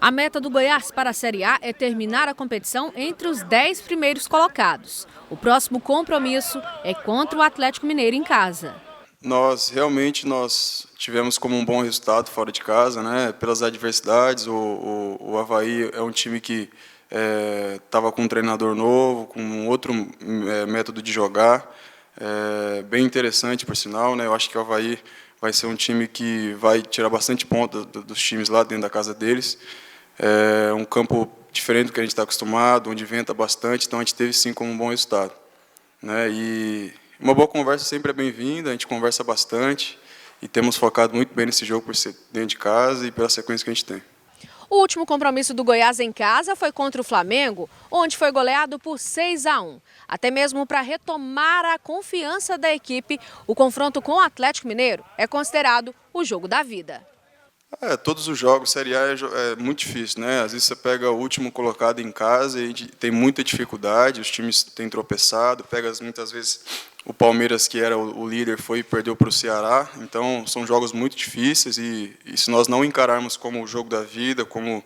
A meta do Goiás para a Série A é terminar a competição entre os 10 primeiros colocados. O próximo compromisso é contra o Atlético Mineiro em casa. Nós tivemos como um bom resultado fora de casa, né? Pelas adversidades. O Avaí é um time que estava com um treinador novo, com um outro método de jogar, bem interessante por sinal, né? Eu acho que o Avaí vai ser um time que vai tirar bastante ponto dos times lá dentro da casa deles. É um campo diferente do que a gente está acostumado, onde venta bastante, então a gente teve sim como um bom resultado, né? E uma boa conversa sempre é bem-vinda, a gente conversa bastante e temos focado muito bem nesse jogo por ser dentro de casa e pela sequência que a gente tem. O último compromisso do Goiás em casa foi contra o Flamengo, onde foi goleado por 6-1. Até mesmo para retomar a confiança da equipe, o confronto com o Atlético Mineiro é considerado o jogo da vida. Todos os jogos, Série A é muito difícil, né? Às vezes você pega o último colocado em casa e a gente tem muita dificuldade, os times têm tropeçado, pega muitas vezes o Palmeiras, que era o líder, foi e perdeu para o Ceará. Então, são jogos muito difíceis e se nós não encararmos como o jogo da vida, como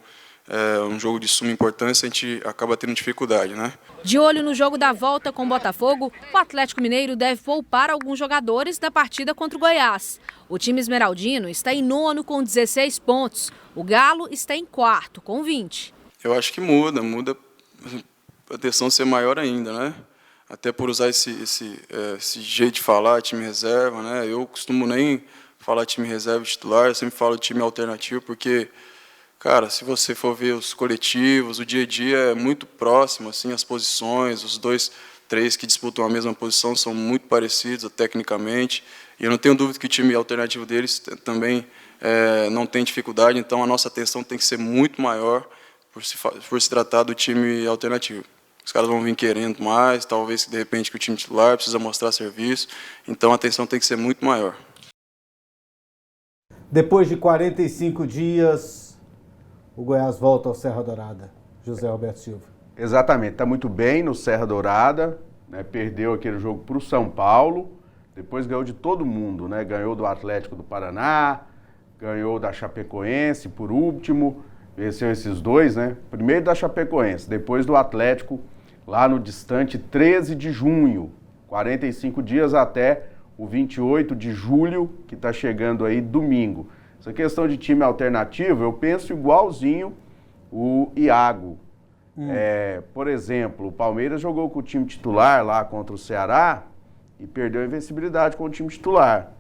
um jogo de suma importância, a gente acaba tendo dificuldade, né? De olho no jogo da volta com o Botafogo, o Atlético Mineiro deve poupar alguns jogadores da partida contra o Goiás. O time esmeraldino está em nono com 16 pontos. O Galo está em quarto com 20. Eu acho que muda a atenção ser maior ainda, né? Até por usar esse jeito de falar, time reserva, né? Eu costumo nem falar time reserva titular, eu sempre falo time alternativo, porque, cara, se você for ver os coletivos, o dia a dia é muito próximo, assim, as posições, os dois, três que disputam a mesma posição são muito parecidos tecnicamente, e eu não tenho dúvida que o time alternativo deles também não tem dificuldade, então a nossa atenção tem que ser muito maior por se tratar do time alternativo. Os caras vão vir querendo mais, talvez de repente que o time titular precisa mostrar serviço, então a atenção tem que ser muito maior. Depois de 45 dias, o Goiás volta ao Serra Dourada. José Alberto Silva. Exatamente, está muito bem no Serra Dourada, né? Perdeu aquele jogo para o São Paulo, depois ganhou de todo mundo, né? Ganhou do Atlético do Paraná, ganhou da Chapecoense por último, venceu esses dois, né? Primeiro da Chapecoense, depois do Atlético, lá no distante 13 de junho, 45 dias até o 28 de julho, que está chegando aí domingo. Essa questão de time alternativo, eu penso igualzinho o Iago. Por exemplo, o Palmeiras jogou com o time titular lá contra o Ceará e perdeu a invencibilidade com o time titular.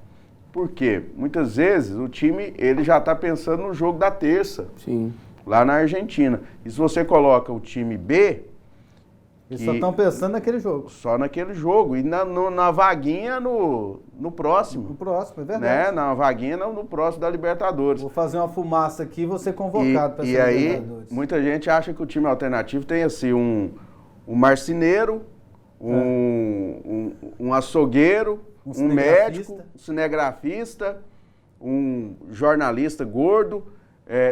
Por quê? Muitas vezes o time ele já está pensando no jogo da terça, sim, lá na Argentina. E se você coloca o time B... Eles só estão pensando naquele jogo. Só naquele jogo. E na vaguinha no próximo. No próximo, é verdade. Né? Na vaguinha no próximo da Libertadores. Vou fazer uma fumaça aqui e vou ser convocado para essa Libertadores. E aí, muita gente acha que o time alternativo tem assim um marceneiro, um açougueiro, um médico, um cinegrafista, um jornalista gordo.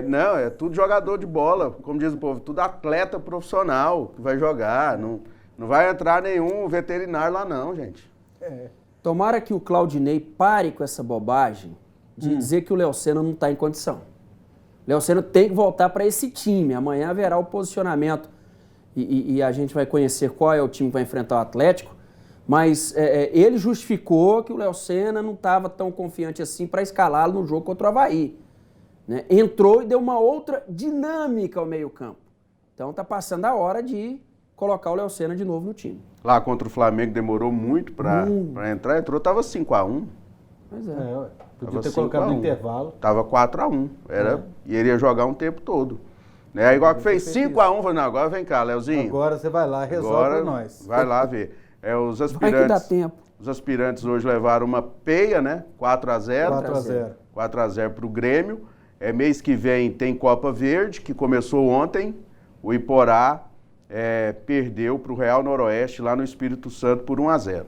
Não, é tudo jogador de bola, como diz o povo, tudo atleta profissional que vai jogar, não vai entrar nenhum veterinário lá não, gente. Tomara que o Claudinei pare com essa bobagem de dizer que o Léo Sena não está em condição. O Léo Sena tem que voltar para esse time, amanhã haverá o posicionamento e a gente vai conhecer qual é o time que vai enfrentar o Atlético, mas ele justificou que o Léo Sena não estava tão confiante assim para escalá-lo no jogo contra o Avaí. Né? Entrou e deu uma outra dinâmica ao meio-campo. Então está passando a hora de colocar o Léo Sena de novo no time. Lá contra o Flamengo demorou muito para entrar, entrou, estava 5-1. Pois é. Podia ter colocado no intervalo. Estava 4-1, e ele ia jogar um tempo todo. Né? Igual que fez 5-1, falou, não, agora vem cá, Léozinho. Agora você vai lá, resolve para nós. Vai lá ver. Os aspirantes, vai que dá tempo. Os aspirantes hoje levaram uma peia, né? 4-0. 4-0 para o Grêmio. Mês que vem tem Copa Verde, que começou ontem. O Iporá perdeu para o Real Noroeste lá no Espírito Santo por 1-0.